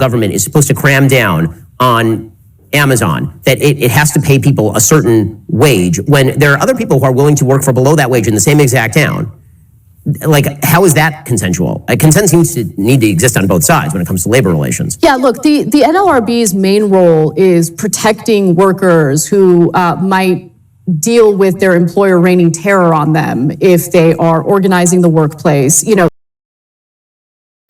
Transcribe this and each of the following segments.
government is supposed to cram down on Amazon, that it has to pay people a certain wage when there are other people who are willing to work for below that wage in the same exact town. Like, how is that consensual? Consent seems to need to exist on both sides when it comes to labor relations. Yeah, look, the NLRB's main role is protecting workers who might deal with their employer raining terror on them if they are organizing the workplace. You know,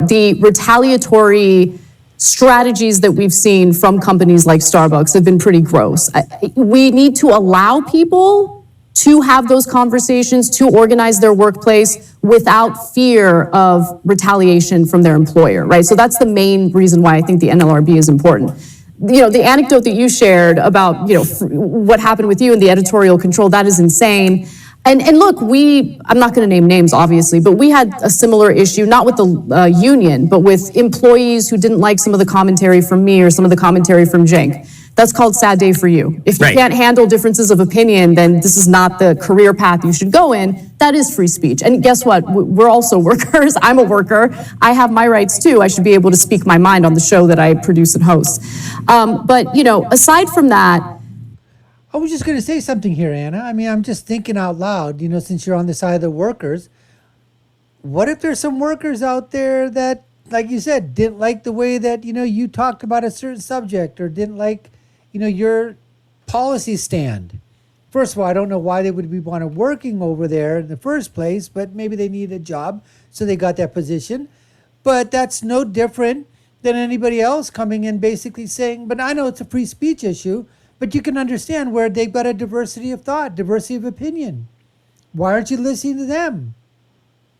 the retaliatory strategies that we've seen from companies like Starbucks have been pretty gross. We need to allow people to have those conversations, to organize their workplace without fear of retaliation from their employer, right? So that's the main reason why I think the NLRB is important. You know, the anecdote that you shared about, you know, what happened with you and the editorial control, that is insane. And look, I'm not going to name names, obviously, but we had a similar issue, not with the union, but with employees who didn't like some of the commentary from me or some of the commentary from Cenk. That's called sad day for you. If you can't handle differences of opinion, then this is not the career path you should go in. That is free speech. And guess what? We're also workers. I'm a worker. I have my rights too. I should be able to speak my mind on the show that I produce and host. But, you know, aside from that, I was just going to say something here, Anna. I mean, I'm just thinking out loud, you know, since you're on the side of the workers. What if there's some workers out there that, like you said, didn't like the way that, you know, you talked about a certain subject or didn't like, you know, your policy stand? First of all, I don't know why they would be working over there in the first place, but maybe they needed a job, so they got that position. But that's no different than anybody else coming in basically saying, but I know it's a free speech issue, but you can understand where they've got a diversity of thought, diversity of opinion. Why aren't you listening to them?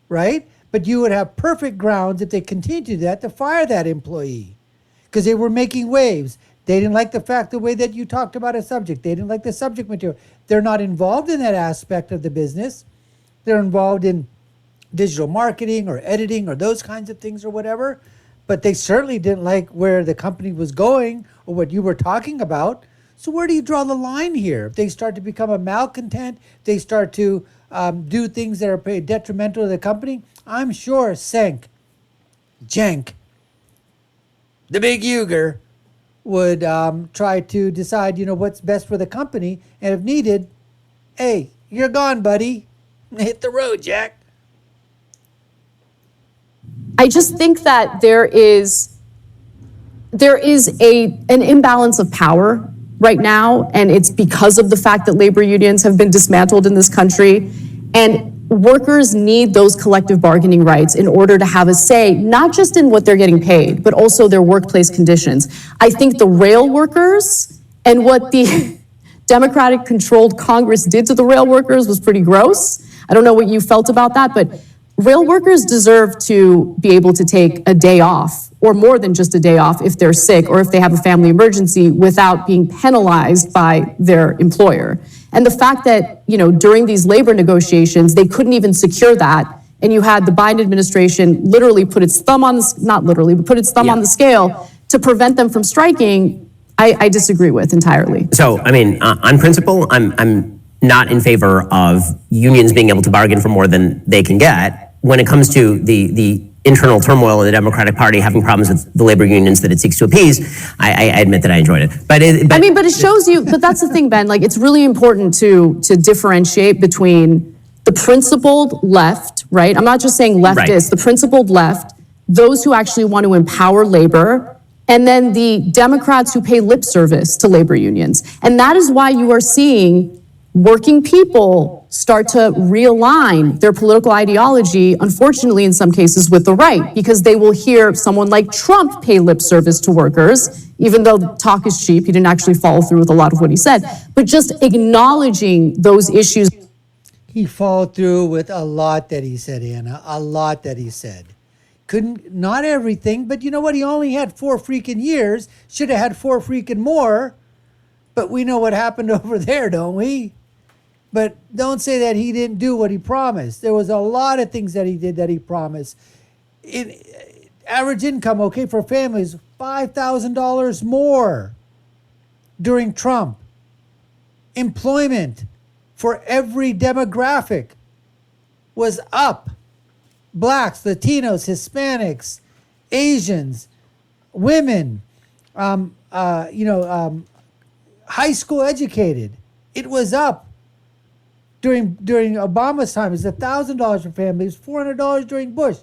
Right? But you would have perfect grounds if they continued to do that to fire that employee because they were making waves. They didn't like the way that you talked about a subject. They didn't like the subject material. They're not involved in that aspect of the business. They're involved in digital marketing or editing or those kinds of things or whatever. But they certainly didn't like where the company was going or what you were talking about. So where do you draw the line here? If they start to become a malcontent, they start to do things that are detrimental to the company, I'm sure Cenk, the big Uygur, would try to decide, you know, what's best for the company. And if needed, hey, you're gone, buddy. Hit the road, Jack. I just think that there is an imbalance of power right now, and it's because of the fact that labor unions have been dismantled in this country, and workers need those collective bargaining rights in order to have a say, not just in what they're getting paid, but also their workplace conditions. I think the rail workers and what the Democratic-controlled Congress did to the rail workers was pretty gross. I don't know what you felt about that, but rail workers deserve to be able to take a day off, or more than just a day off if they're sick or if they have a family emergency, without being penalized by their employer. And the fact that, you know, during these labor negotiations, they couldn't even secure that, and you had the Biden administration literally put its thumb on the, not literally, but put its thumb on the scale to prevent them from striking, I disagree with entirely. So, I mean, on principle, I'm not in favor of unions being able to bargain for more than they can get. When it comes to the internal turmoil in the Democratic Party having problems with the labor unions that it seeks to appease, I admit that I enjoyed it. But it shows you, but that's the thing, Ben, like, it's really important to differentiate between the principled left, right? I'm not just saying leftist, right. The principled left, those who actually want to empower labor, and then the Democrats who pay lip service to labor unions. And that is why you are seeing working people start to realign their political ideology, unfortunately in some cases with the right, because they will hear someone like Trump pay lip service to workers, even though talk is cheap. He didn't actually follow through with a lot of what he said, but just acknowledging those issues. He followed through with a lot that he said, Anna, a lot that he said. Not everything, but you know what? He only had 4 freaking years. Should have had 4 freaking more. But we know what happened over there, don't we? But don't say that he didn't do what he promised. There was a lot of things that he did that he promised. Average income, okay, for families, $5,000 more during Trump. Employment for every demographic was up. Blacks, Latinos, Hispanics, Asians, women, high school educated. It was up during Obama's time. It was $1,000 for families, $400 during Bush,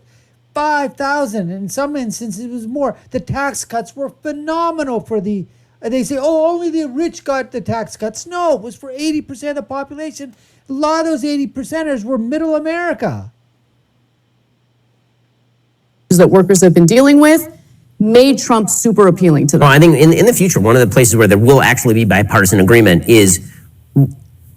$5,000. In some instances, it was more. The tax cuts were phenomenal for the. They say, oh, only the rich got the tax cuts. No, it was for 80% of the population. A lot of those 80%ers were middle America. That workers have been dealing with made Trump super appealing to them. Well, I think in the future, one of the places where there will actually be bipartisan agreement is,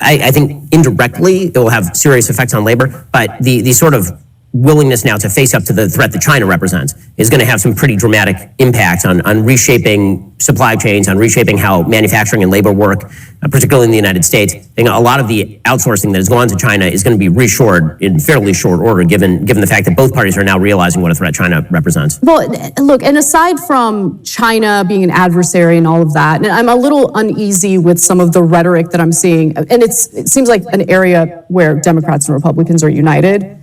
I think indirectly it will have serious effects on labor, but the sort of willingness now to face up to the threat that China represents is going to have some pretty dramatic impact on reshaping supply chains, on reshaping how manufacturing and labor work, particularly in the United States. I think a lot of the outsourcing that has gone to China is going to be reshored in fairly short order, given the fact that both parties are now realizing what a threat China represents. Well, look, and aside from China being an adversary and all of that, and I'm a little uneasy with some of the rhetoric that I'm seeing, and it seems like an area where Democrats and Republicans are united.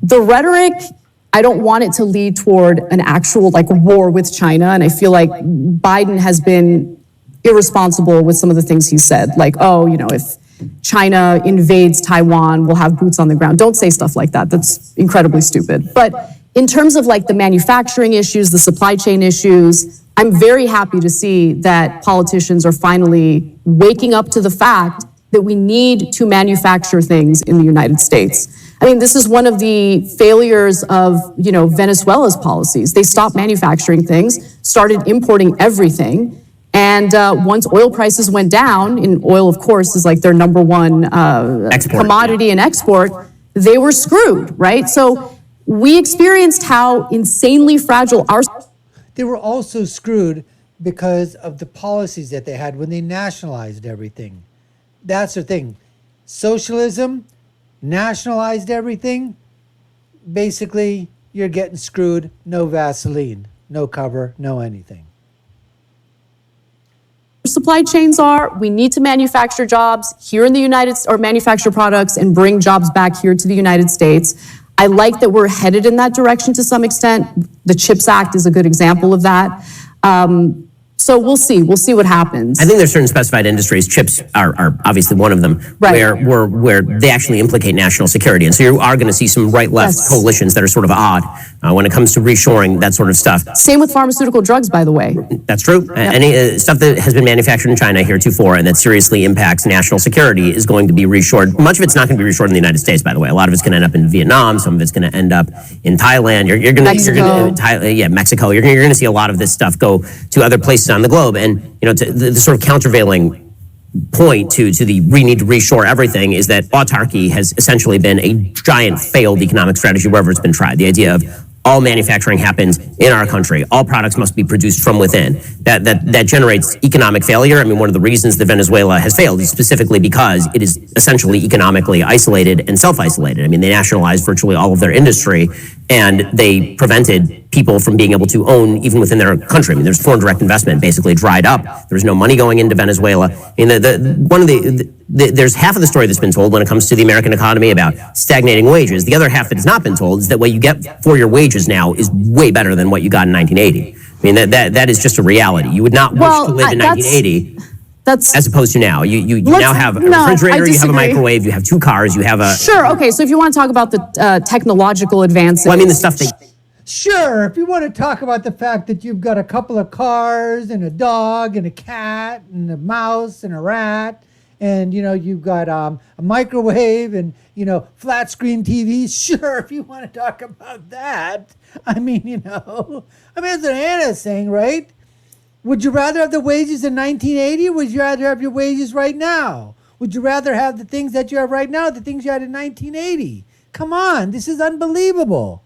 The rhetoric, I don't want it to lead toward an actual war with China. And I feel like Biden has been irresponsible with some of the things he said. If China invades Taiwan, we'll have boots on the ground. Don't say stuff like that. That's incredibly stupid. But in terms of the manufacturing issues, the supply chain issues, I'm very happy to see that politicians are finally waking up to the fact that we need to manufacture things in the United States. I mean, this is one of the failures of, Venezuela's policies. They stopped manufacturing things, started importing everything. And once oil prices went down, and oil, of course, is their number one commodity and export, they were screwed, right? So we experienced how insanely fragile our... They were also screwed because of the policies that they had when they nationalized everything. That's the thing. Socialism, nationalized everything, basically you're getting screwed. No Vaseline, no cover, no anything. Supply chains are, we need to manufacture jobs here in the manufacture products and bring jobs back here to the United States. I like that we're headed in that direction to some extent. The CHIPS Act is a good example of that. So we'll see what happens. I think there's certain specified industries, chips are obviously one of them, right, where they actually implicate national security. And so you are going to see some right-left coalitions that are sort of odd when it comes to reshoring, that sort of stuff. Same with pharmaceutical drugs, by the way. That's true. Yep. Any stuff that has been manufactured in China heretofore and that seriously impacts national security is going to be reshored. Much of it's not going to be reshored in the United States, by the way. A lot of it's going to end up in Vietnam. Some of it's going to end up in Thailand. Mexico. You're going to see a lot of this stuff go to other places on the globe. And the sort of countervailing point to the we need to reshore everything is that autarky has essentially been a giant failed economic strategy wherever it's been tried. The idea of all manufacturing happens in our country. All products must be produced from within. That generates economic failure. I mean, one of the reasons that Venezuela has failed is specifically because it is essentially economically isolated and self-isolated. I mean, they nationalized virtually all of their industry, and they prevented people from being able to own even within their country. I mean, there's foreign direct investment basically dried up. There's no money going into Venezuela. I mean, there's half of the story that's been told when it comes to the American economy about stagnating wages. The other half that has not been told is that what you get for your wages now is way better than what you got in 1980. I mean, that is just a reality. You would not wish to live in 1980. As opposed to now. You now have a refrigerator, you have a microwave, you have two cars, you have a... Sure, okay, so if you want to talk about the technological advances... Well, I mean, the stuff that... Sure, if you want to talk about the fact that you've got a couple of cars and a dog and a cat and a mouse and a rat, and, you've got a microwave and, flat screen TVs, sure, if you want to talk about that. I mean, that's what Anna's saying, right? Would you rather have the wages in 1980 or would you rather have your wages right now? Would you rather have the things that you have right now or the things you had in 1980? Come on, this is unbelievable.